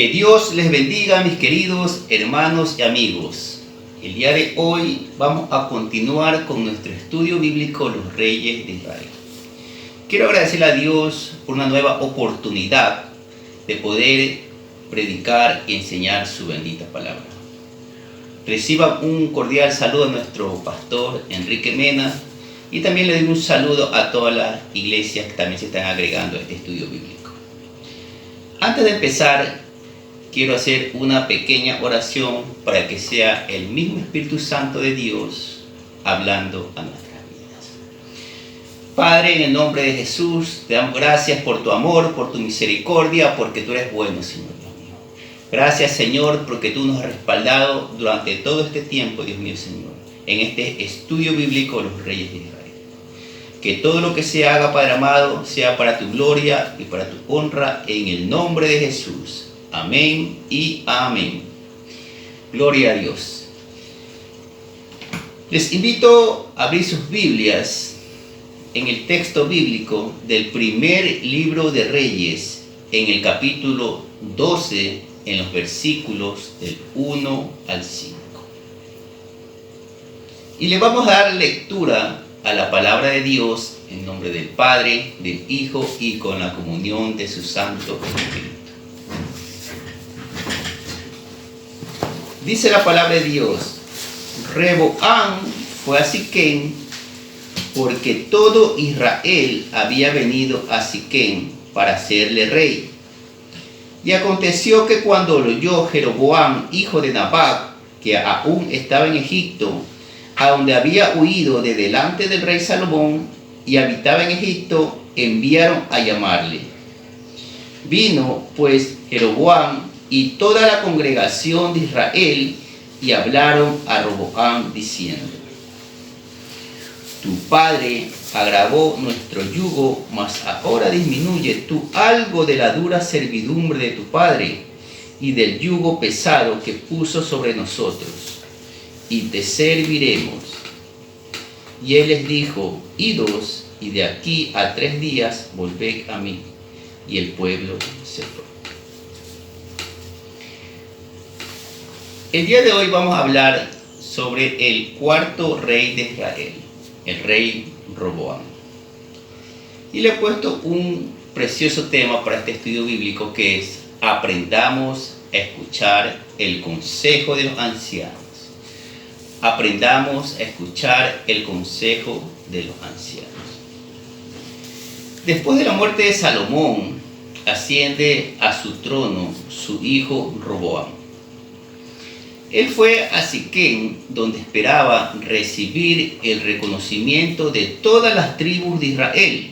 Que Dios les bendiga, mis queridos hermanos y amigos. El día de hoy vamos a continuar con nuestro estudio bíblico Los Reyes de Israel. Quiero agradecerle a Dios por una nueva oportunidad de poder predicar y enseñar su bendita palabra. Reciban un cordial saludo a nuestro pastor Enrique Mena y también le doy un saludo a todas las iglesias que también se están agregando a este estudio bíblico. Antes de empezar, quiero hacer una pequeña oración para que sea el mismo Espíritu Santo de Dios hablando a nuestras vidas. Padre, en el nombre de Jesús, te damos gracias por tu amor, por tu misericordia, porque tú eres bueno, Señor Dios mío. Gracias, Señor, porque tú nos has respaldado durante todo este tiempo, Dios mío, Señor, en este estudio bíblico de los Reyes de Israel. Que todo lo que se haga, Padre amado, sea para tu gloria y para tu honra, en el nombre de Jesús. Amén y amén. Gloria a Dios. Les invito a abrir sus Biblias en el texto bíblico del primer libro de Reyes, en el capítulo 12, en los versículos del 1 al 5. Y le vamos a dar lectura a la palabra de Dios en nombre del Padre, del Hijo y con la comunión de su Santo Espíritu. Dice la palabra de Dios: Reboam fue a Siquem porque todo Israel había venido a Siquem para hacerle rey. Y aconteció que cuando lo oyó Jeroboam, hijo de Nabat, que aún estaba en Egipto, a donde había huido de delante del rey Salomón y habitaba en Egipto, enviaron a llamarle. Vino pues Jeroboam y toda la congregación de Israel y hablaron a Roboam diciendo: Tu padre agravó nuestro yugo, mas ahora disminuye tú algo de la dura servidumbre de tu padre y del yugo pesado que puso sobre nosotros, y te serviremos. Y él les dijo: Idos, y de aquí a 3 días volved a mí. Y el pueblo se fue. El día de hoy vamos a hablar sobre el cuarto rey de Israel, el rey Roboam. Y le he puesto un precioso tema para este estudio bíblico, que es: aprendamos a escuchar el consejo de los ancianos. Aprendamos a escuchar el consejo de los ancianos. Después de la muerte de Salomón, asciende a su trono su hijo Roboam. Él fue a Siquem, donde esperaba recibir el reconocimiento de todas las tribus de Israel.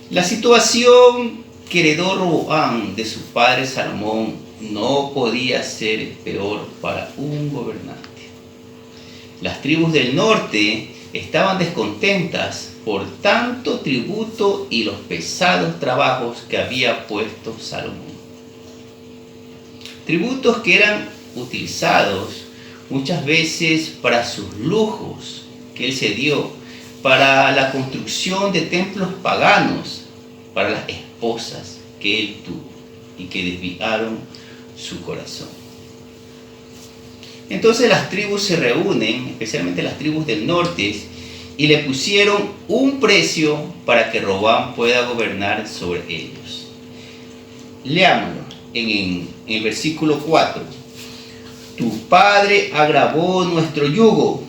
La situación que heredó Roboam de su padre Salomón no podía ser peor para un gobernante. Las tribus del norte estaban descontentas por tanto tributo y los pesados trabajos que había puesto Salomón. Tributos que eran utilizados muchas veces para sus lujos que él se dio, para la construcción de templos paganos, para las esposas que él tuvo y que desviaron su corazón. Entonces las tribus se reúnen, especialmente las tribus del norte, y le pusieron un precio para que Roboam pueda gobernar sobre ellos. Leámoslo en el versículo 4. Tu padre agravó nuestro yugo,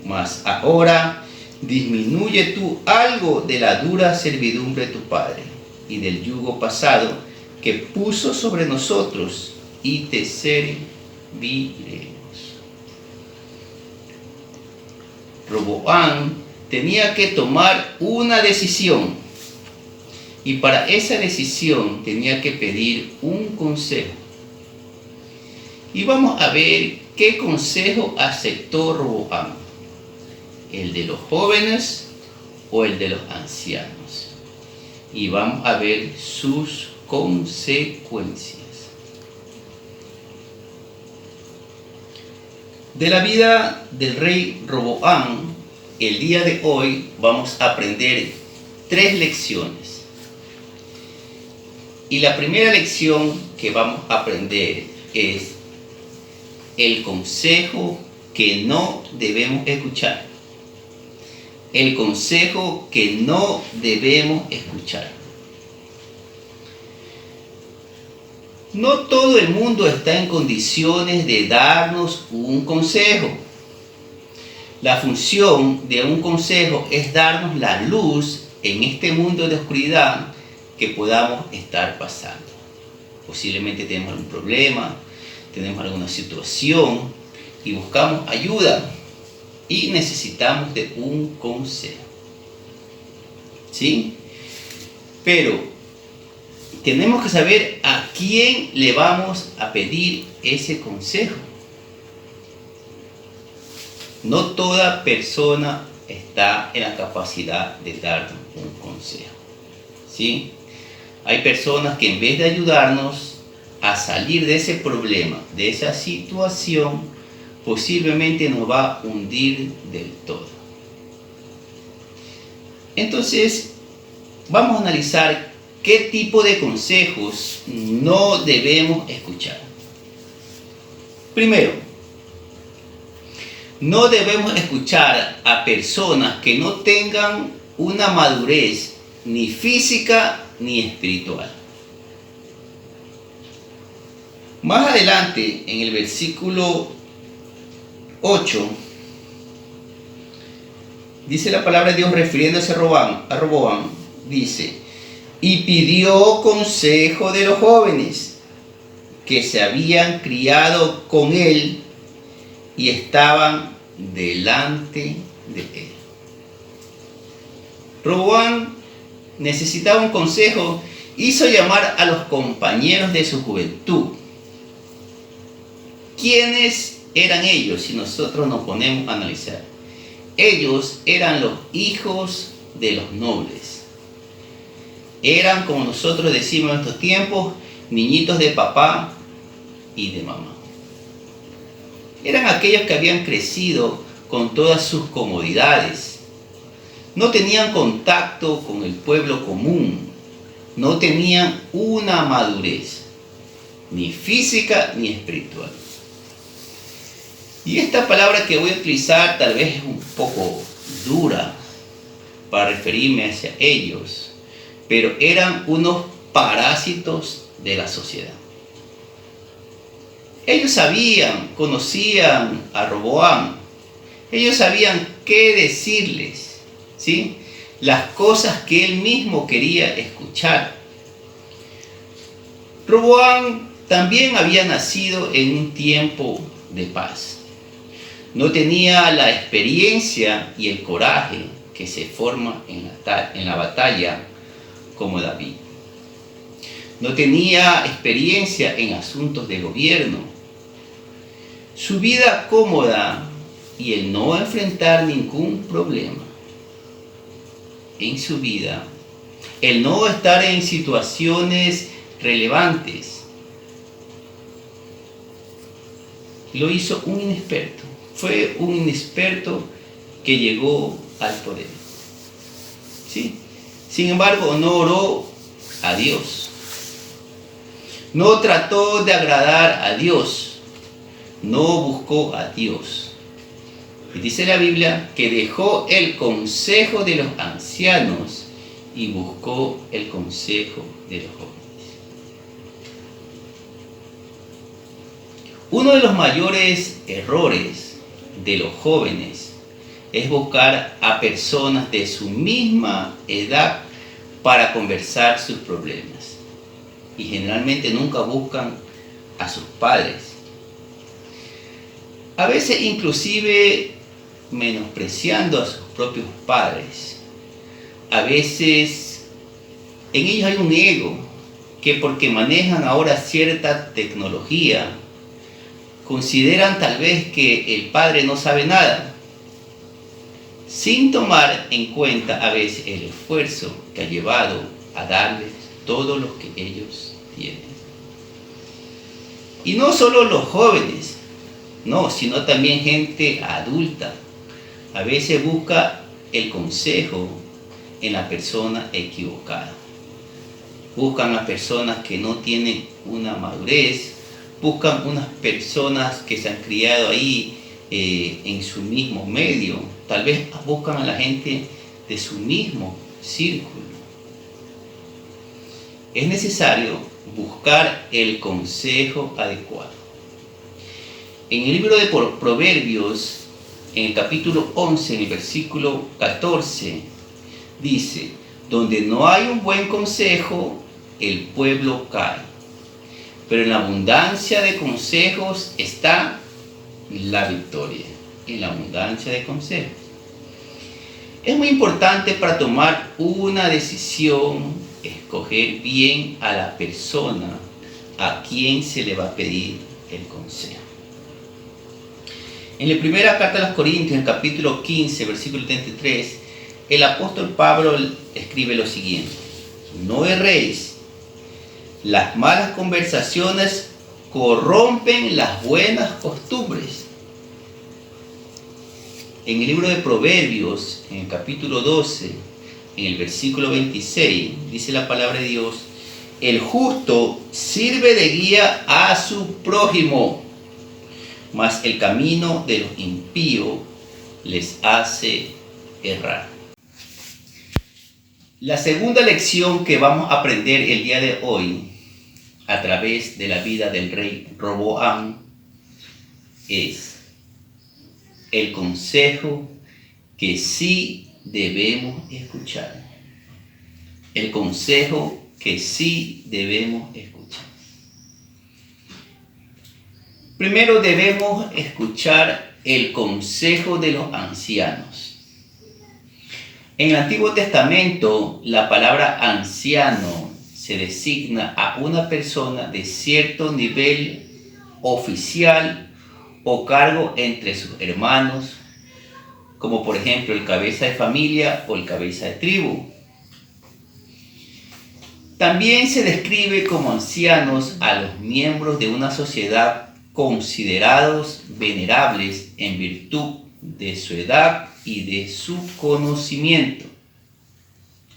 mas ahora disminuye tú algo de la dura servidumbre de tu padre y del yugo pasado que puso sobre nosotros, y te serviremos. Roboam tenía que tomar una decisión, y para esa decisión tenía que pedir un consejo. Y vamos a ver qué consejo aceptó Roboam: el de los jóvenes o el de los ancianos. Y vamos a ver sus consecuencias. De la vida del rey Roboam, el día de hoy vamos a aprender 3 lecciones. Y la primera lección que vamos a aprender es el consejo que no debemos escuchar. El consejo que no debemos escuchar. No todo el mundo está en condiciones de darnos un consejo. La función de un consejo es darnos la luz en este mundo de oscuridad que podamos estar pasando. Posiblemente tenemos algún problema, tenemos alguna situación y buscamos ayuda y necesitamos de un consejo. ¿Sí? Pero tenemos que saber a quién le vamos a pedir ese consejo. No toda persona está en la capacidad de darnos un consejo. ¿Sí? Hay personas que en vez de ayudarnos a salir de ese problema, de esa situación, posiblemente nos va a hundir del todo. Entonces, vamos a analizar qué tipo de consejos no debemos escuchar. Primero, no debemos escuchar a personas que no tengan una madurez ni física ni espiritual. Más adelante, en el versículo 8, dice la palabra de Dios refiriéndose a Roboam, dice: y pidió consejo de los jóvenes que se habían criado con él y estaban delante de él. Roboam necesitaba un consejo, hizo llamar a los compañeros de su juventud. ¿Quiénes eran ellos? Si nosotros nos ponemos a analizar, ellos eran los hijos de los nobles. Eran, como nosotros decimos en estos tiempos, niñitos de papá y de mamá. Eran aquellos que habían crecido con todas sus comodidades. No tenían contacto con el pueblo común. No tenían una madurez, ni física ni espiritual. Y esta palabra que voy a utilizar tal vez es un poco dura para referirme hacia ellos, pero eran unos parásitos de la sociedad. Ellos sabían, conocían a Roboam, ellos sabían qué decirles, ¿sí? Las cosas que él mismo quería escuchar. Roboam también había nacido en un tiempo de paz. No tenía la experiencia y el coraje que se forma en la batalla como David. No tenía experiencia en asuntos de gobierno. Su vida cómoda y el no enfrentar ningún problema en su vida, el no estar en situaciones relevantes, lo hizo un inexperto. Fue un inexperto que llegó al poder. ¿Sí? Sin embargo, no oró a Dios. No trató de agradar a Dios. No buscó a Dios. Y dice la Biblia que dejó el consejo de los ancianos y buscó el consejo de los jóvenes. Uno de los mayores errores de los jóvenes es buscar a personas de su misma edad para conversar sus problemas. Y generalmente nunca buscan a sus padres. A veces inclusive menospreciando a sus propios padres. A veces en ellos hay un ego que porque manejan ahora cierta tecnología, consideran tal vez que el padre no sabe nada, sin tomar en cuenta a veces el esfuerzo que ha llevado a darles todo lo que ellos tienen. Y no solo los jóvenes, no, sino también gente adulta. A veces busca el consejo en la persona equivocada. buscan a personas que no tienen una madurez, buscan unas personas que se han criado ahí en su mismo medio, tal vez buscan a la gente de su mismo círculo. Es necesario buscar el consejo adecuado. En el libro de Proverbios, en el capítulo 11, en el versículo 14, dice: donde no hay un buen consejo, el pueblo cae, pero en la abundancia de consejos está la victoria. En la abundancia de consejos. Es muy importante para tomar una decisión, escoger bien a la persona a quien se le va a pedir el consejo. En la primera carta a los Corintios, en el capítulo 15, versículo 33, el apóstol Pablo escribe lo siguiente: no erréis, las malas conversaciones corrompen las buenas costumbres. En el libro de Proverbios, en el capítulo 12, en el versículo 26, dice la palabra de Dios: el justo sirve de guía a su prójimo, mas el camino de los impíos les hace errar. La segunda lección que vamos a aprender el día de hoy a través de la vida del rey Roboam es el consejo que sí debemos escuchar. El consejo que sí debemos escuchar. Primero debemos escuchar el consejo de los ancianos. En el Antiguo Testamento, la palabra anciano se designa a una persona de cierto nivel oficial o cargo entre sus hermanos, como por ejemplo el cabeza de familia o el cabeza de tribu. También se describe como ancianos a los miembros de una sociedad considerados venerables en virtud de su edad y de su conocimiento,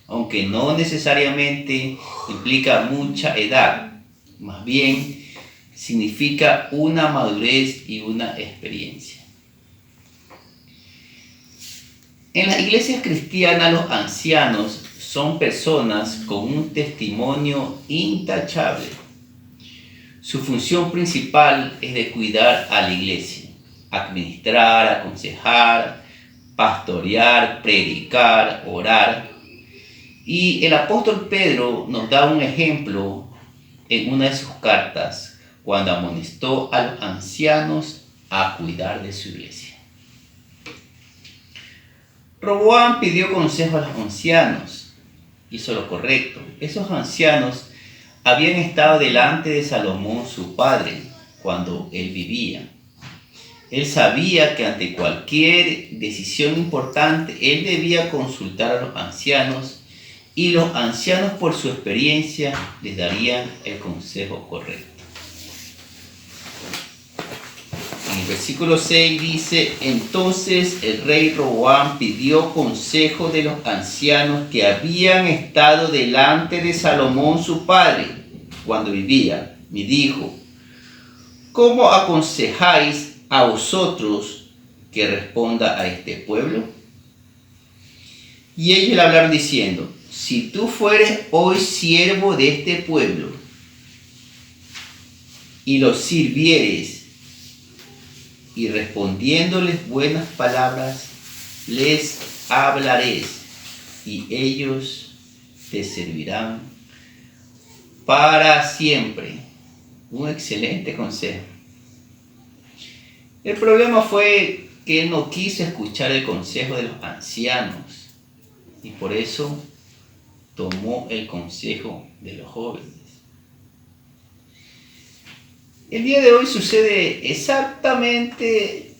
aunque no necesariamente implica mucha edad, más bien significa una madurez y una experiencia. En las iglesias cristianas, los ancianos son personas con un testimonio intachable. Su función principal es de cuidar a la iglesia, administrar, aconsejar, pastorear, predicar, orar. Y el apóstol Pedro nos da un ejemplo en una de sus cartas, cuando amonestó a los ancianos a cuidar de su iglesia. Roboam pidió consejo a los ancianos, hizo lo correcto. Esos ancianos habían estado delante de Salomón, su padre, cuando él vivía. Él sabía que ante cualquier decisión importante, él debía consultar a los ancianos, y los ancianos, por su experiencia, les darían el consejo correcto. En el versículo 6 dice: entonces el rey Roboam pidió consejo de los ancianos que habían estado delante de Salomón su padre cuando vivía, y dijo: ¿cómo aconsejáis a vosotros que responda a este pueblo? Y ellos le hablaron diciendo: si tú fueres hoy siervo de este pueblo y los sirvieres, y respondiéndoles buenas palabras, les hablaréis, y ellos te servirán para siempre. Un excelente consejo. El problema fue que él no quiso escuchar el consejo de los ancianos, y por eso tomó el consejo de los jóvenes. El día de hoy sucede exactamente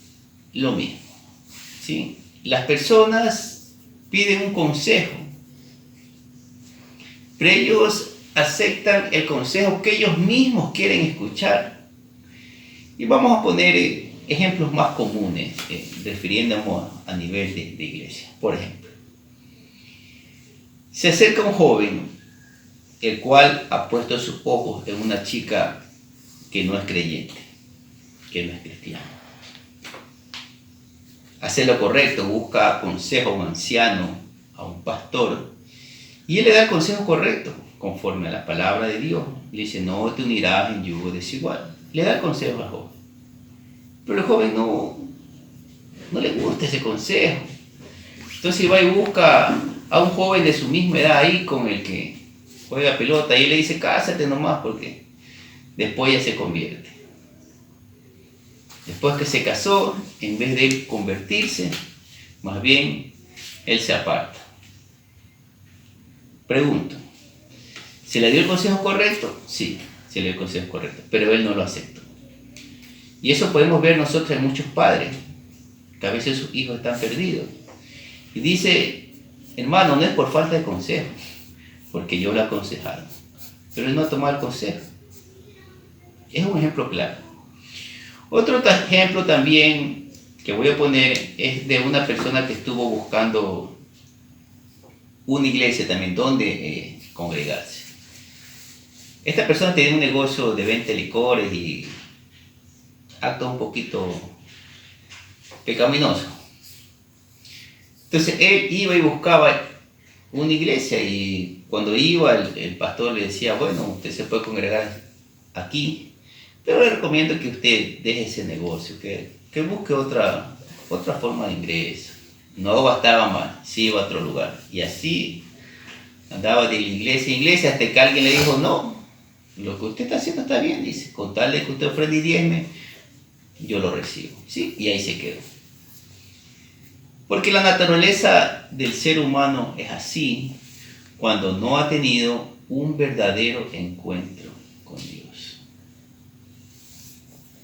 lo mismo, ¿sí? Las personas piden un consejo, pero ellos aceptan el consejo que ellos mismos quieren escuchar. Y vamos a poner ejemplos más comunes, refiriéndonos a nivel de iglesia. Por ejemplo, se acerca un joven el cual ha puesto sus ojos en una chica que no es creyente, que no es cristiana. Hace lo correcto, busca consejo a un anciano, a un pastor, y él le da el consejo correcto, conforme a la palabra de Dios. Le dice, no te unirás en yugo desigual. Le da el consejo al joven. Pero el joven no le gusta ese consejo. Entonces va y busca a un joven de su misma edad ahí con el que juega pelota y él le dice, cásate nomás porque después ya se convierte. Después que se casó, en vez de él convertirse, más bien él se aparta. Pregunto, ¿se le dio el consejo correcto? Sí, se le dio el consejo correcto, pero él no lo aceptó. Y eso podemos ver nosotros en muchos padres, que a veces sus hijos están perdidos. Y dice, hermano, no es por falta de consejo, porque yo lo aconsejaron, pero él no ha tomado el consejo. Es un ejemplo claro. Otro ejemplo también que voy a poner es de una persona que estuvo buscando una iglesia también donde congregarse. Esta persona tenía un negocio de venta de licores y actos un poquito pecaminosos. Entonces él iba y buscaba una iglesia y cuando iba el pastor le decía, bueno, usted se puede congregar aquí, pero le recomiendo que usted deje ese negocio, que busque otra forma de ingreso. No bastaba más, sí iba a otro lugar. Y así andaba de iglesia en iglesia hasta que alguien le dijo, no, lo que usted está haciendo está bien, dice, con tal de que usted ofrenda y diezme, yo lo recibo. ¿Sí? Y ahí se quedó. Porque la naturaleza del ser humano es así cuando no ha tenido un verdadero encuentro con Dios.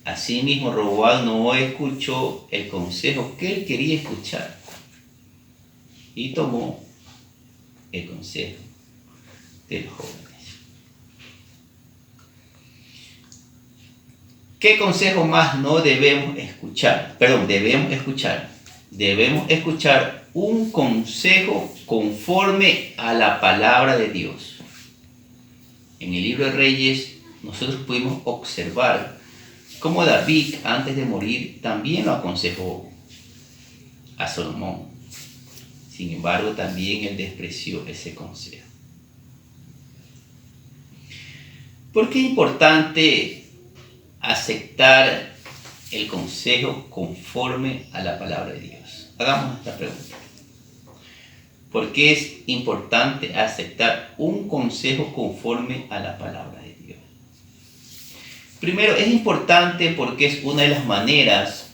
Asimismo, Roboam no escuchó el consejo que él quería escuchar y tomó el consejo de los jóvenes. ¿Qué consejo más no debemos escuchar? Debemos escuchar. Debemos escuchar un consejo conforme a la palabra de Dios. En el libro de Reyes nosotros pudimos observar cómo David antes de morir también lo aconsejó a Salomón. Sin embargo, también él despreció ese consejo. ¿Por qué es importante aceptar el consejo conforme a la palabra de Dios? Hagamos esta pregunta. ¿Por qué es importante aceptar un consejo conforme a la palabra de Dios? Primero, es importante porque es una de las maneras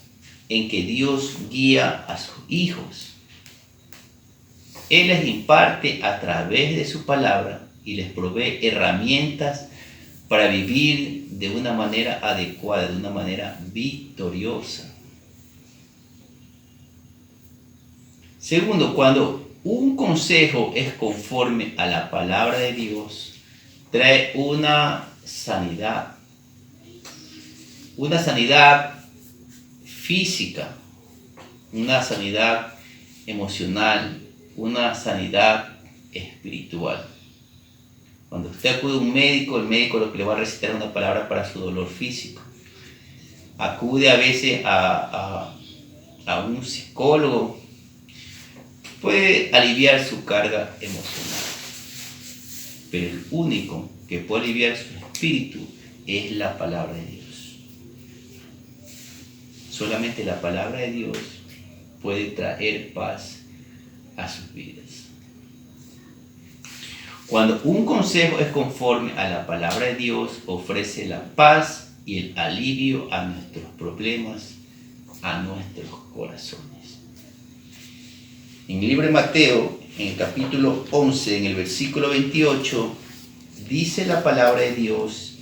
en que Dios guía a sus hijos. Él les imparte a través de su palabra y les provee herramientas para vivir de una manera adecuada, de una manera victoriosa. Segundo, cuando un consejo es conforme a la palabra de Dios, trae una sanidad física, una sanidad emocional, una sanidad espiritual. Cuando usted acude a un médico, el médico lo que le va a recetar una palabra para su dolor físico. Acude a veces a un psicólogo, puede aliviar su carga emocional. Pero el único que puede aliviar su espíritu es la palabra de Dios. Solamente la palabra de Dios puede traer paz a sus vidas. Cuando un consejo es conforme a la palabra de Dios, ofrece la paz y el alivio a nuestros problemas, a nuestros corazones. En el libro de Mateo, en el capítulo 11, en el versículo 28, dice la palabra de Dios: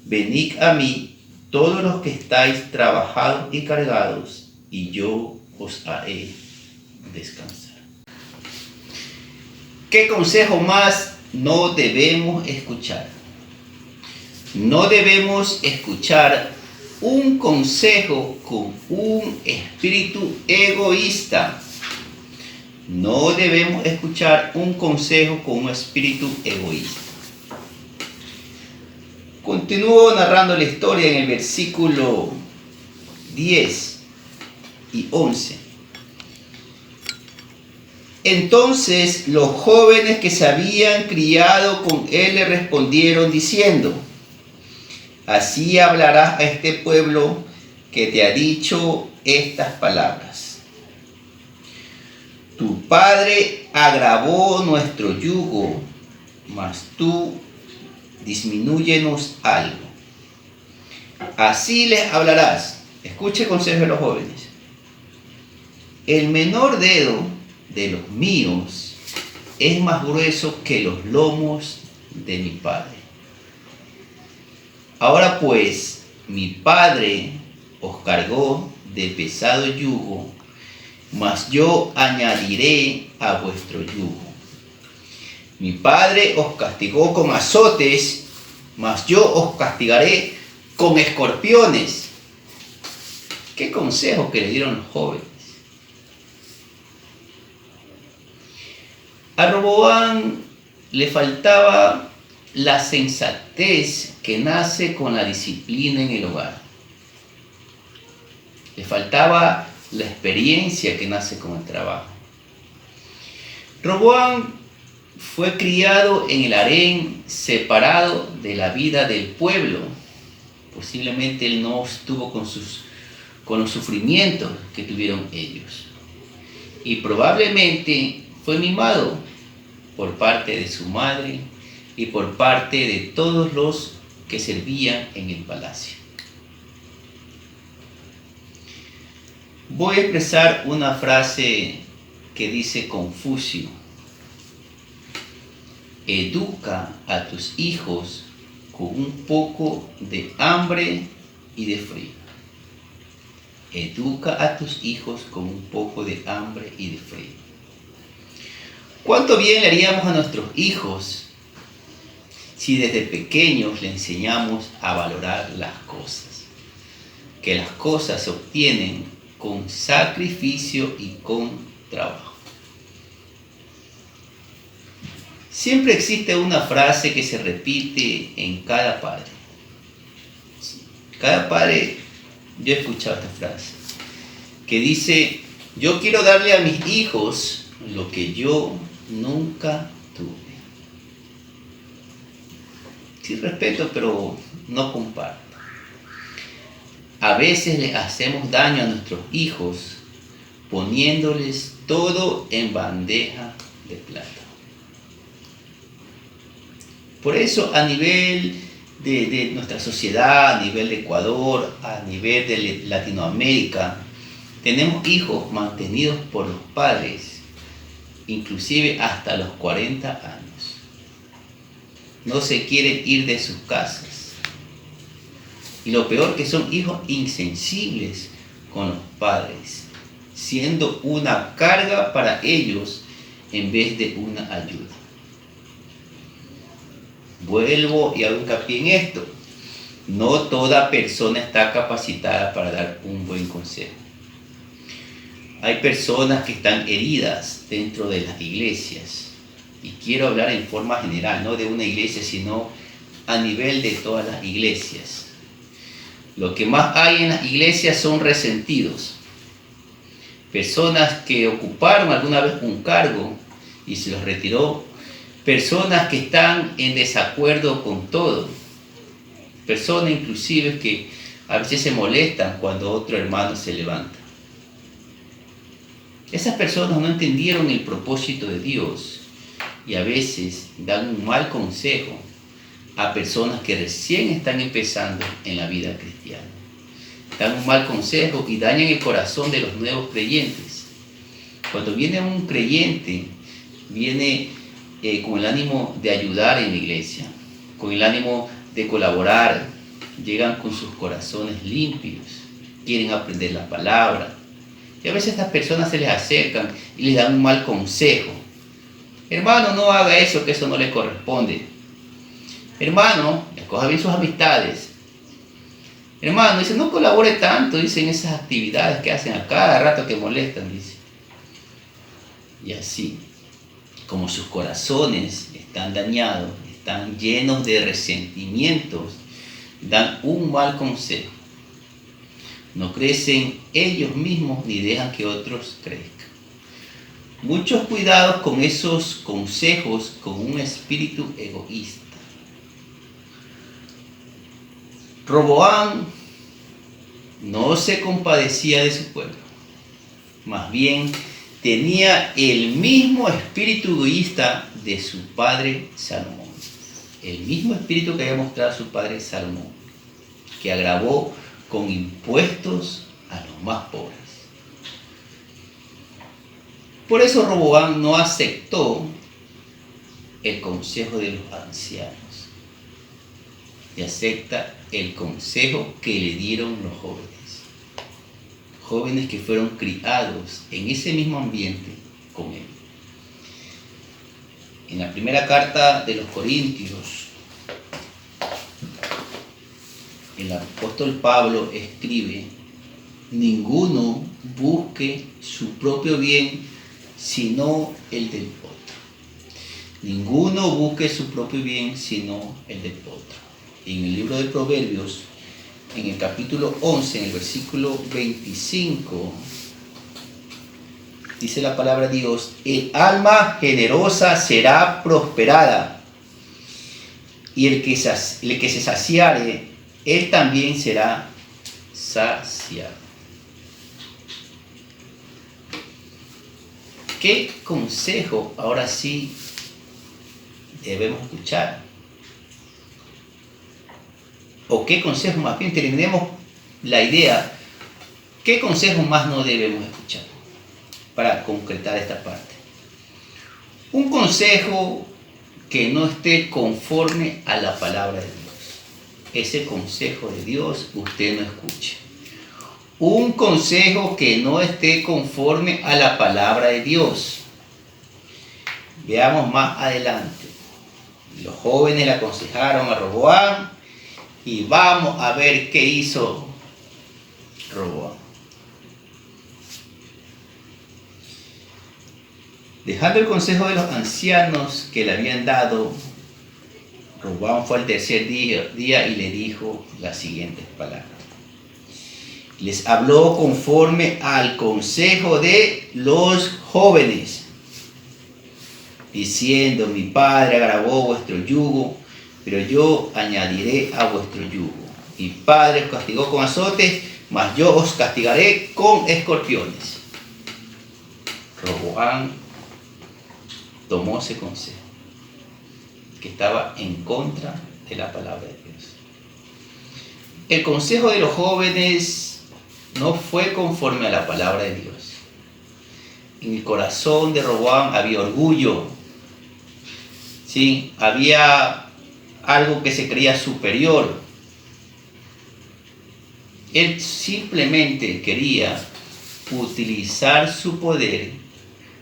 venid a mí todos los que estáis trabajados y cargados, y yo os haré descansar. ¿Qué consejo más no debemos escuchar? No debemos escuchar un consejo con un espíritu egoísta. No debemos escuchar un consejo con un espíritu egoísta. Continúo narrando la historia en el versículo 10 y 11. Entonces los jóvenes que se habían criado con él le respondieron diciendo: así hablarás a este pueblo que te ha dicho estas palabras. Tu padre agravó nuestro yugo, mas tú disminúyenos algo. Así les hablarás. Escuche el consejo de los jóvenes. El menor dedo de los míos es más grueso que los lomos de mi padre. Ahora pues, mi padre os cargó de pesado yugo, mas yo añadiré a vuestro yugo. Mi padre os castigó con azotes, mas yo os castigaré con escorpiones. ¿Qué consejo que le dieron los jóvenes? A Roboam le faltaba la sensatez que nace con la disciplina en el hogar. Le faltaba la experiencia que nace con el trabajo. Roboam fue criado en el harén, separado de la vida del pueblo. Posiblemente él no estuvo con los sufrimientos que tuvieron ellos. Y probablemente fue mimado por parte de su madre y por parte de todos los que servían en el palacio. Voy a expresar una frase que dice Confucio: educa a tus hijos con un poco de hambre y de frío. Educa a tus hijos con un poco de hambre y de frío. ¿Cuánto bien le haríamos a nuestros hijos si desde pequeños le enseñamos a valorar las cosas? Que las cosas se obtienen con sacrificio y con trabajo. Siempre existe una frase que se repite en cada padre. Cada padre, yo he escuchado esta frase, que dice: yo quiero darle a mis hijos lo que yo nunca tuve. Sí respeto, pero no comparto. A veces le hacemos daño a nuestros hijos poniéndoles todo en bandeja de plata. Por eso, a nivel de nuestra sociedad, a nivel de Ecuador, a nivel de Latinoamérica, tenemos hijos mantenidos por los padres, inclusive hasta los 40 años. No se quieren ir de sus casas. Y lo peor, que son hijos insensibles con los padres, siendo una carga para ellos en vez de una ayuda. Vuelvo y hago hincapié en esto. No toda persona está capacitada para dar un buen consejo. Hay personas que están heridas dentro de las iglesias. Y quiero hablar en forma general, no de una iglesia, sino a nivel de todas las iglesias. Lo que más hay en las iglesias son resentidos. Personas que ocuparon alguna vez un cargo y se los retiró. Personas que están en desacuerdo con todo. Personas inclusive que a veces se molestan cuando otro hermano se levanta. Esas personas no entendieron el propósito de Dios y a veces dan un mal consejo a personas que recién están empezando en la vida cristiana. Dan un mal consejo y dañan el corazón de los nuevos creyentes. Cuando viene un creyente, viene con el ánimo de ayudar en la iglesia, con el ánimo de colaborar, llegan con sus corazones limpios, quieren aprender la palabra. Y a veces estas personas se les acercan y les dan un mal consejo. Hermano, no haga eso, que eso no le corresponde. Hermano, escoja bien sus amistades. Hermano, dice, no colabore tanto, dice, en esas actividades que hacen a cada rato que molestan, dice. Y así, como sus corazones están dañados, están llenos de resentimientos, dan un mal consejo. No crecen ellos mismos ni dejan que otros crezcan. Muchos cuidados con esos consejos con un espíritu egoísta. Roboam no se compadecía de su pueblo, más bien tenía el mismo espíritu egoísta de su padre Salomón. El mismo espíritu que había mostrado su padre Salomón, que agravó con impuestos a los más pobres. Por eso Roboam no aceptó el consejo de los ancianos y acepta el consejo que le dieron los jóvenes. Jóvenes que fueron criados en ese mismo ambiente con él. En la primera carta de los Corintios, el apóstol Pablo escribe: ninguno busque su propio bien, sino el del otro. Ninguno busque su propio bien, sino el del otro. En el libro de Proverbios, en el capítulo 11, en el versículo 25, dice la palabra de Dios: el alma generosa será prosperada, y el que se saciare, él también será saciado. ¿Qué consejo ahora sí debemos escuchar? ¿O qué consejo más bien? Terminemos la idea. ¿Qué consejo más no debemos escuchar? Para concretar esta parte. Un consejo que no esté conforme a la palabra de Dios. Ese consejo de Dios usted no escuche. Un consejo que no esté conforme a la palabra de Dios. Veamos más adelante. Los jóvenes le aconsejaron a Roboam y vamos a ver qué hizo Roboam. Dejando el consejo de los ancianos que le habían dado, Roboam fue al tercer día y le dijo las siguientes palabras. Les habló conforme al consejo de los jóvenes, diciendo: mi padre agravó vuestro yugo, pero yo añadiré a vuestro yugo. Mi padre os castigó con azotes, mas yo os castigaré con escorpiones. Roboam tomó ese consejo, que estaba en contra de la palabra de Dios. El consejo de los jóvenes no fue conforme a la palabra de Dios. En el corazón de Roboam había orgullo, ¿sí? Había algo que se creía superior. Él simplemente quería utilizar su poder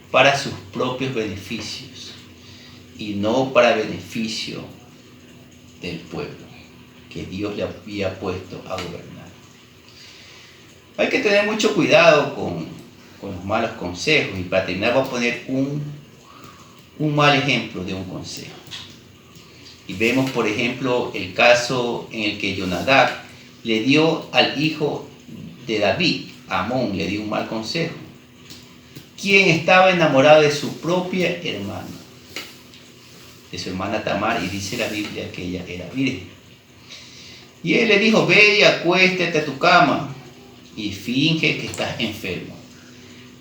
para sus propios beneficios y no para beneficio del pueblo que Dios le había puesto a gobernar. Hay que tener mucho cuidado con los malos consejos, y para terminar voy a poner un mal ejemplo de un consejo. Y vemos, por ejemplo, el caso en el que Jonadab le dio al hijo de David, Amón, le dio un mal consejo, quien estaba enamorado de su propia hermana, de su hermana Tamar, y dice la Biblia que ella era virgen. Y él le dijo: ve y acuéstate a tu cama y finge que estás enfermo.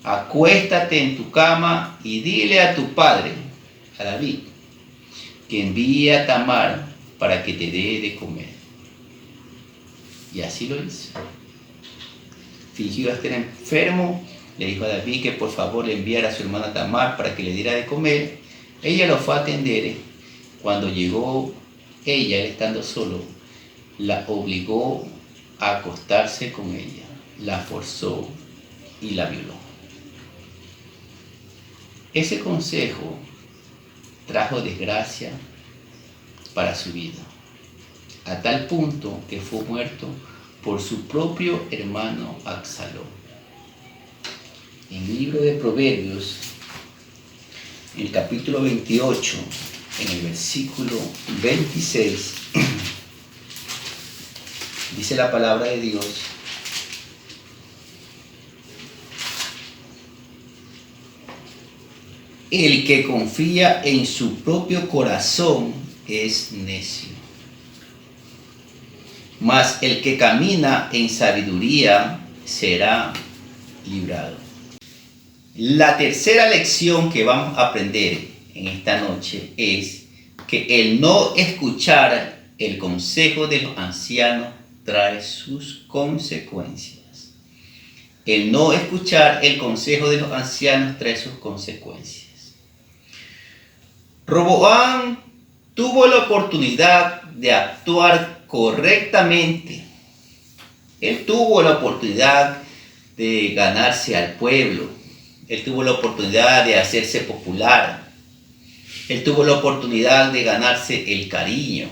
Acuéstate en tu cama y dile a tu padre, a David, que envíe a Tamar para que te dé de comer. Y así lo hizo. Fingió estar enfermo, le dijo a David que por favor le enviara a su hermana Tamar para que le diera de comer. Ella lo fue a atender. Cuando llegó ella, él estando solo, la obligó a acostarse con ella, la forzó y la violó. Ese consejo trajo desgracia para su vida, a tal punto que fue muerto por su propio hermano Absalón. En el libro de Proverbios, en el capítulo 28, en el versículo 26, Dice la palabra de Dios: el que confía en su propio corazón es necio, mas el que camina en sabiduría será librado. La tercera lección que vamos a aprender en esta noche es que el no escuchar el consejo de los ancianos trae sus consecuencias. El no escuchar el consejo de los ancianos trae sus consecuencias. Roboam tuvo la oportunidad de actuar correctamente. Él tuvo la oportunidad de ganarse al pueblo. Él tuvo la oportunidad de hacerse popular. Él tuvo la oportunidad de ganarse el cariño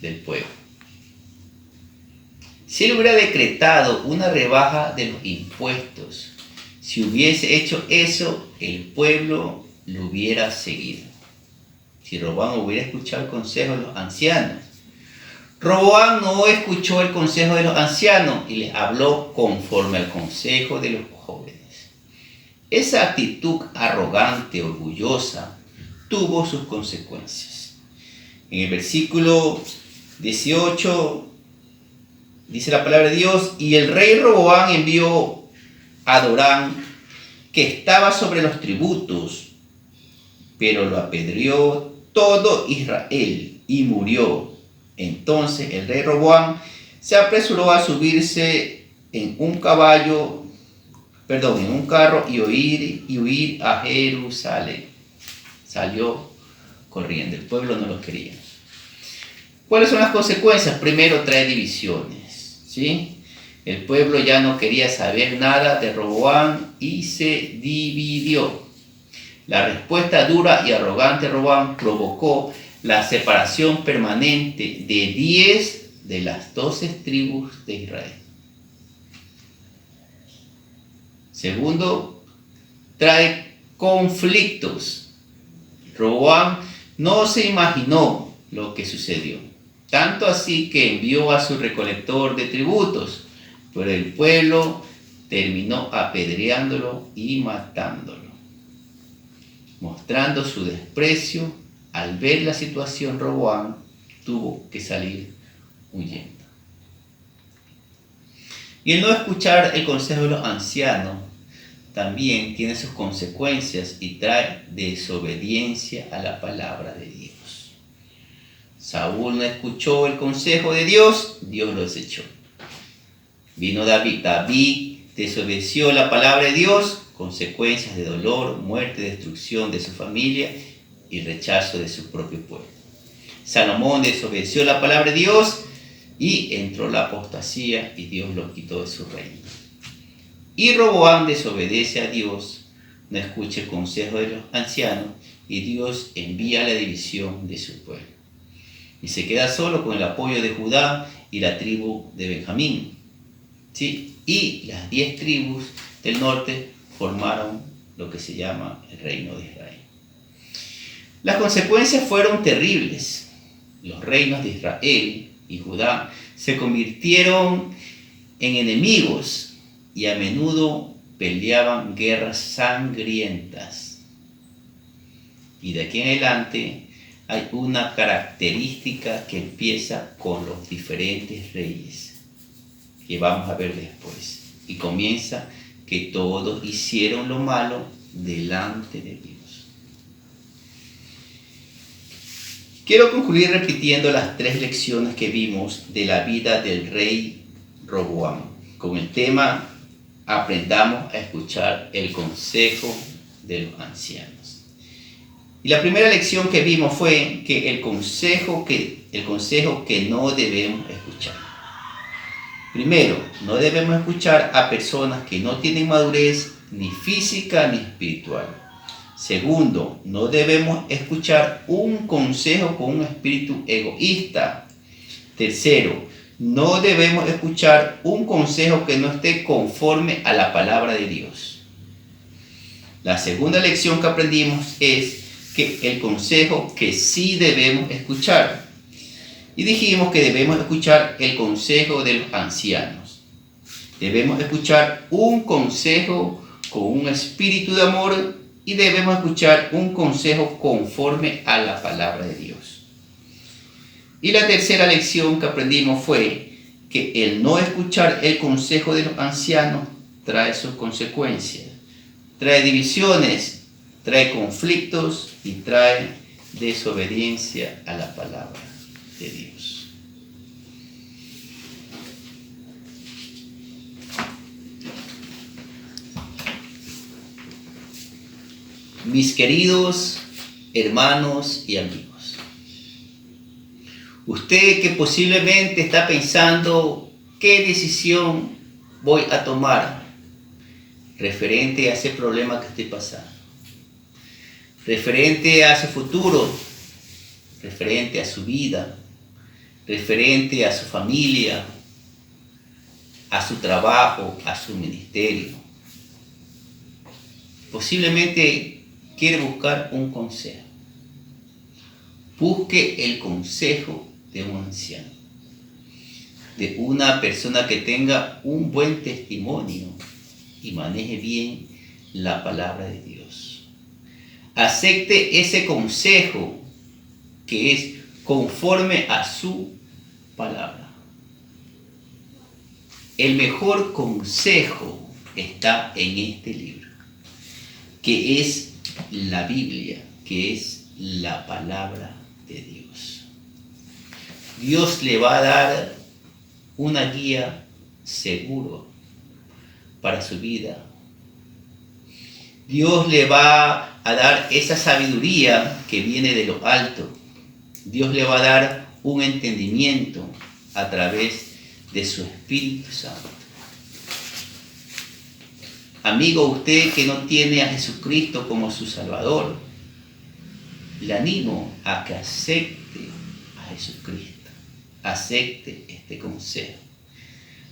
del pueblo. Si él hubiera decretado una rebaja de los impuestos, si hubiese hecho eso, el pueblo lo hubiera seguido. Si Roboam hubiera escuchado el consejo de los ancianos. Roboam no escuchó el consejo de los ancianos y les habló conforme al consejo de los jóvenes. Esa actitud arrogante, orgullosa, tuvo sus consecuencias. En el versículo 18 dice la palabra de Dios: y el rey Roboam envió a Adorán, que estaba sobre los tributos, pero lo apedreó todo Israel y murió. Entonces el rey Roboam se apresuró a subirse en un carro y huir a Jerusalén. Salió corriendo. El pueblo no lo quería. ¿Cuáles son las consecuencias? Primero, trae divisiones, ¿sí? El pueblo ya no quería saber nada de Roboam y se dividió. La respuesta dura y arrogante de Roboam provocó la separación permanente de 10 de las 12 tribus de Israel. Segundo, trae conflictos. Roboam no se imaginó lo que sucedió, tanto así que envió a su recolector de tributos, pero el pueblo terminó apedreándolo y matándolo. Mostrando su desprecio, al ver la situación, Roboam tuvo que salir huyendo. Y el no escuchar el consejo de los ancianos también tiene sus consecuencias y trae desobediencia a la palabra de Dios. Saúl no escuchó el consejo de Dios, Dios lo desechó. Vino David desobedeció la palabra de Dios, consecuencias de dolor, muerte, destrucción de su familia y rechazo de su propio pueblo. Salomón desobedeció la palabra de Dios y entró la apostasía y Dios lo quitó de su reino. Y Roboam desobedece a Dios, no escucha el consejo de los ancianos y Dios envía la división de su pueblo. Y se queda solo con el apoyo de Judá y la tribu de Benjamín. ¿Sí? Y las 10 tribus del norte formaron lo que se llama el reino de Israel. Las consecuencias fueron terribles. Los reinos de Israel y Judá se convirtieron en enemigos y a menudo peleaban guerras sangrientas. Y de aquí en adelante hay una característica que empieza con los diferentes reyes, que vamos a ver después. Y comienza que todos hicieron lo malo delante de Dios. Quiero concluir repitiendo las 3 lecciones que vimos de la vida del rey Roboam, con el tema: aprendamos a escuchar el consejo de los ancianos. Y la primera lección que vimos fue que el consejo que no debemos escuchar. Primero, no debemos escuchar a personas que no tienen madurez ni física ni espiritual. Segundo, no debemos escuchar un consejo con un espíritu egoísta. Tercero, no debemos escuchar un consejo que no esté conforme a la palabra de Dios. La segunda lección que aprendimos es que el consejo que sí debemos escuchar Y dijimos que debemos escuchar el consejo de los ancianos. Debemos escuchar un consejo con un espíritu de amor y debemos escuchar un consejo conforme a la palabra de Dios. Y la tercera lección que aprendimos fue que el no escuchar el consejo de los ancianos trae sus consecuencias, trae divisiones, trae conflictos y trae desobediencia a la palabra de Dios. Mis queridos hermanos y amigos, usted que posiblemente está pensando qué decisión voy a tomar referente a ese problema que estoy pasando, referente a su futuro, referente a su vida, referente a su familia, a su trabajo, a su ministerio. Posiblemente quiere buscar un consejo. Busque el consejo de un anciano, de una persona que tenga un buen testimonio y maneje bien la palabra de Dios. Acepte ese consejo que es conforme a su palabra. El mejor consejo está en este libro, que es la Biblia, que es la palabra de Dios. Dios le va a dar una guía seguro para su vida. Dios le va a dar esa sabiduría que viene de lo alto. Dios le va a dar un entendimiento a través de su Espíritu Santo. Amigo, usted que no tiene a Jesucristo como su Salvador, le animo a que acepte a Jesucristo. Acepte este consejo.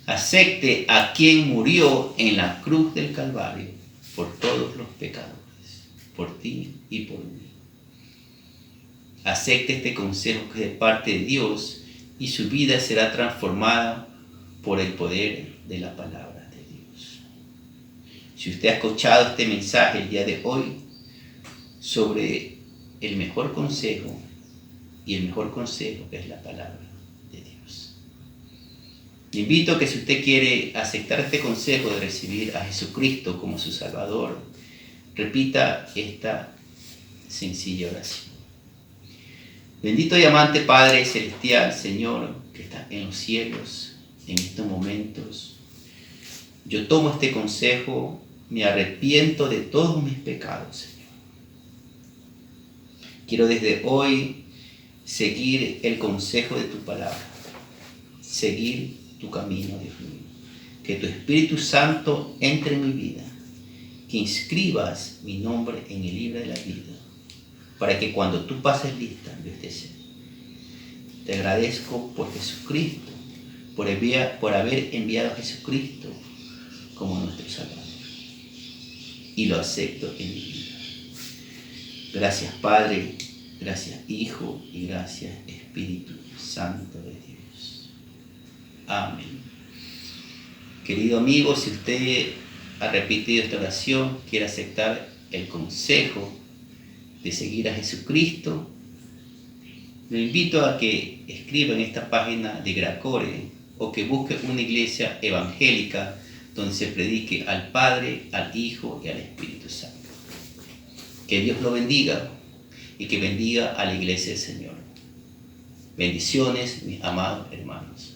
Acepte a quien murió en la cruz del Calvario por todos los pecadores, por ti y por mí. Acepte este consejo que es de parte de Dios y su vida será transformada por el poder de la palabra de Dios. Si usted ha escuchado este mensaje el día de hoy sobre el mejor consejo, y el mejor consejo es la palabra de Dios. Le invito a que si usted quiere aceptar este consejo de recibir a Jesucristo como su Salvador, repita esta sencilla oración. Bendito y amante Padre Celestial, Señor, que está en los cielos, en estos momentos, yo tomo este consejo, me arrepiento de todos mis pecados, Señor. Quiero desde hoy seguir el consejo de tu palabra, seguir tu camino, Dios mío. Que tu Espíritu Santo entre en mi vida, que inscribas mi nombre en el libro de la vida, para que cuando tú pases lista, yo esté cerca. Te agradezco por Jesucristo, por haber enviado a Jesucristo como nuestro Salvador. Y lo acepto en mi vida. Gracias Padre, gracias Hijo y gracias Espíritu Santo de Dios. Amén. Querido amigo, si usted ha repetido esta oración, quiere aceptar el consejo de seguir a Jesucristo, lo invito a que escriba en esta página de Gracore o que busque una iglesia evangélica donde se predique al Padre, al Hijo y al Espíritu Santo. Que Dios lo bendiga y que bendiga a la iglesia del Señor. Bendiciones, mis amados hermanos.